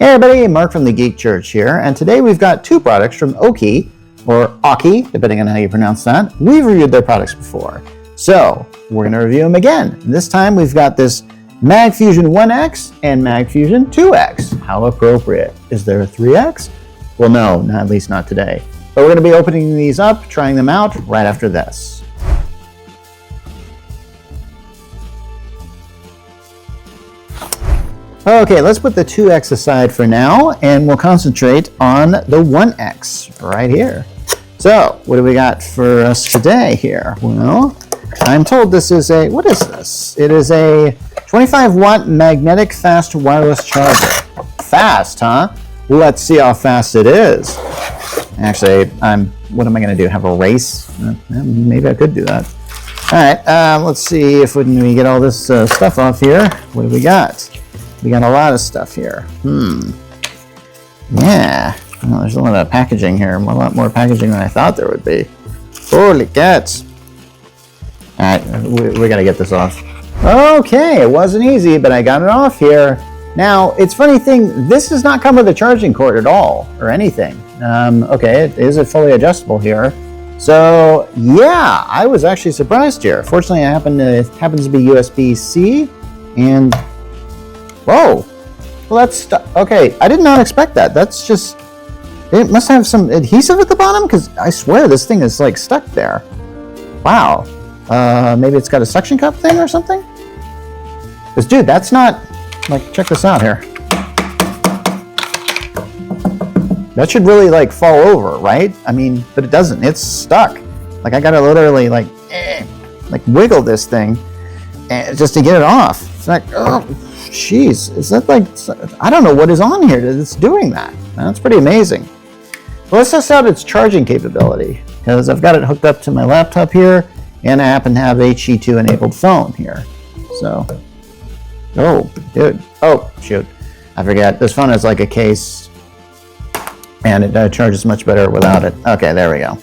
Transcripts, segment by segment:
Hey everybody, Mark from the Geek Church here, and today we've got two products from AUKEY, or AUKEY, depending on how you pronounce that. We've reviewed their products before, so we're going to review them again. This time we've got this MagFusion 1X and MagFusion 2X. How appropriate. Is there a 3X? Well, no, at least not today. But we're going to be opening these up, trying them out right after this. Okay, let's put the 2X aside for now, and we'll concentrate on the 1X right here. So, what do we got for us today here? Well, I'm told this is a, what is this? It is a 25-watt magnetic fast wireless charger. Fast, huh? Let's see how fast it is. Actually, what am I going to do? Have a race? Maybe I could do that. All right, let's see if we can get all this stuff off here. What do we got? We got a lot of stuff here. Yeah. Well, there's a lot of packaging here. A lot more packaging than I thought there would be. Holy cats. All right, we got to get this off. Okay, it wasn't easy, but I got it off here. Now, it's funny thing, this does not come with a charging cord at all, or anything. Okay, it is fully adjustable here. So, yeah, I was actually surprised here. Fortunately, it happens to be USB-C, and whoa, well that's, okay, I did not expect that. That's just, it must have some adhesive at the bottom, because I swear this thing is like stuck there. Wow, maybe it's got a suction cup thing or something? Because dude, that's not, like, check this out here. That should really like fall over, right? I mean, but it doesn't, it's stuck. Like I gotta literally like wiggle this thing just to get it off. It's like, oh, jeez, is that like, I don't know what is on here that's doing that. That's pretty amazing. Well, let's test out its charging capability, because I've got it hooked up to my laptop here, and I happen to have HE2 enabled phone here. So, oh, dude, oh, shoot, I forget. This phone has like a case, and it charges much better without it. Okay, there we go.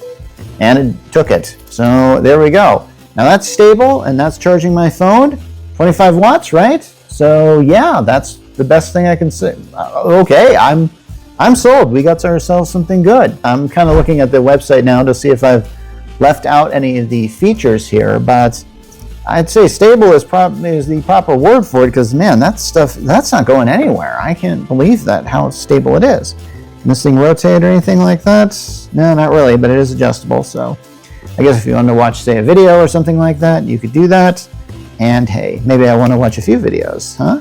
And it took it. So, there we go. Now that's stable, and that's charging my phone. 25 watts, right? So yeah, that's the best thing I can say. Okay, I'm sold. We got ourselves something good. I'm kind of looking at the website now to see if I've left out any of the features here, but I'd say stable is the proper word for it, because man, that stuff, that's not going anywhere. I can't believe that, how stable it is. Can this thing rotate or anything like that? No, not really, but it is adjustable, so I guess if you want to watch, say, a video or something like that, you could do that. And hey, maybe I want to watch a few videos, huh?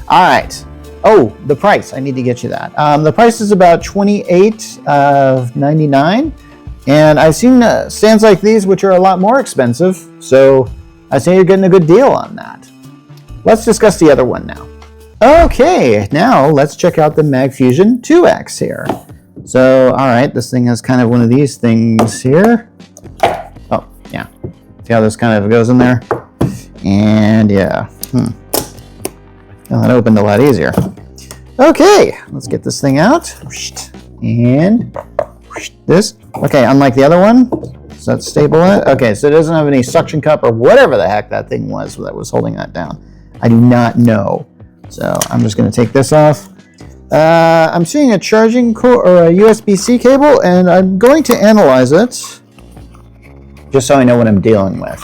All right. Oh, the price. I need to get you that. The price is about $28.99, and I've seen stands like these which are a lot more expensive, so I say you're getting a good deal on that. Let's discuss the other one now. Okay, now let's check out the MagFusion 2X here. So, all right, this thing has kind of one of these things here. Oh, yeah. See how this kind of goes in there? And yeah, well, that opened a lot easier. Okay, let's get this thing out. And this. Okay, unlike the other one, is that stable? Okay, so it doesn't have any suction cup or whatever the heck that thing was that was holding that down. I do not know. So I'm just going to take this off. I'm seeing a charging cord or a USB-C cable, and I'm going to analyze it just so I know what I'm dealing with.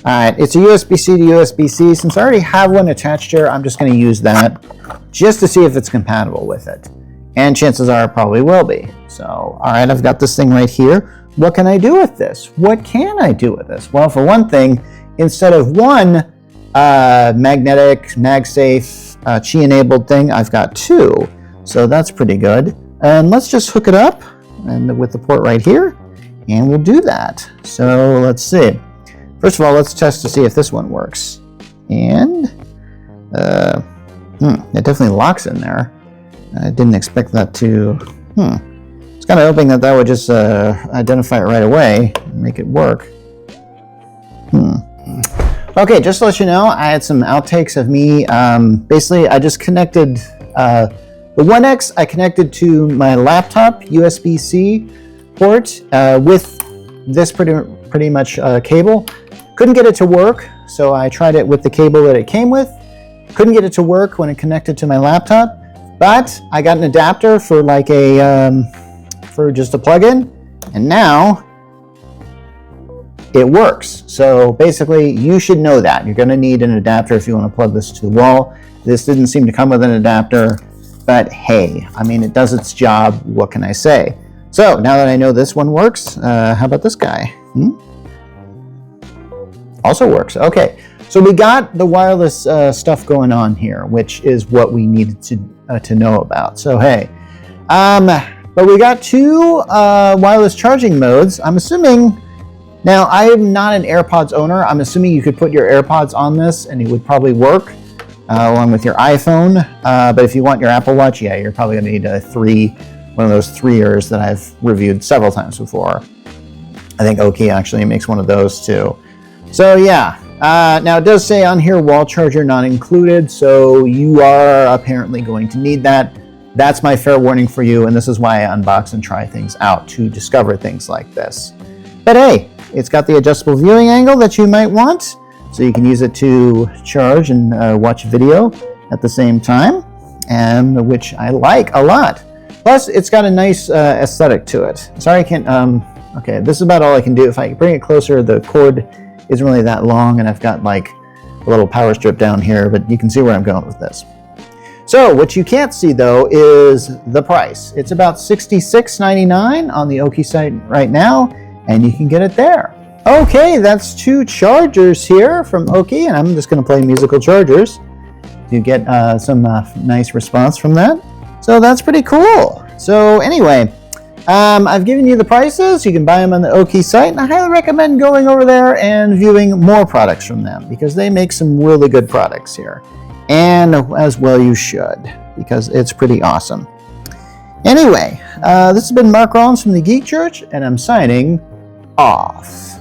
All right, it's a USB-C to USB-C. Since I already have one attached here, I'm just going to use that just to see if it's compatible with it. And chances are it probably will be. So, all right, I've got this thing right here. What can I do with this? What can I do with this? Well, for one thing, instead of one magnetic, MagSafe, Qi-enabled thing, I've got two. So that's pretty good. And let's just hook it up and with the port right here, and we'll do that. So let's see. First of all, let's test to see if this one works. And it definitely locks in there. I didn't expect that to. I was kind of hoping that would just identify it right away and make it work. Okay, just to let you know, I had some outtakes of me. Basically, I just connected the 1X. I connected to my laptop USB-C port with this pretty much cable. Couldn't get it to work, so I tried it with the cable that it came with. Couldn't get it to work when it connected to my laptop. But I got an adapter for like for just a plug-in, and now it works. So basically, you should know that. You're going to need an adapter if you want to plug this to the wall. This didn't seem to come with an adapter, but hey, I mean, it does its job. What can I say? So now that I know this one works, how about this guy? Also works. Okay, so we got the wireless stuff going on here, which is what we needed to know about. So hey, but we got two wireless charging modes. I'm assuming, now I am not an AirPods owner. I'm assuming you could put your AirPods on this and it would probably work along with your iPhone. But if you want your Apple Watch, yeah, you're probably going to need one of those 3-ears that I've reviewed several times before. I think AUKEY actually makes one of those too. So yeah, now it does say on here wall charger not included, so you are apparently going to need that. That's my fair warning for you, and this is why I unbox and try things out, to discover things like this. But hey, it's got the adjustable viewing angle that you might want, so you can use it to charge and watch video at the same time, and which I like a lot. Plus, it's got a nice aesthetic to it. Sorry, I can't, okay, this is about all I can do. If I bring it closer, the cord isn't really that long, and I've got like a little power strip down here, but you can see where I'm going with this. So what you can't see though is the price. It's about $66.99 on the AUKEY site right now, and you can get it there. Okay, that's two chargers here from AUKEY, and I'm just going to play musical chargers to get some nice response from that. So that's pretty cool. So anyway, I've given you the prices. You can buy them on the AUKEY site, and I highly recommend going over there and viewing more products from them, because they make some really good products here. And as well you should, because it's pretty awesome. Anyway, this has been Mark Rollins from the Geek Church, and I'm signing off.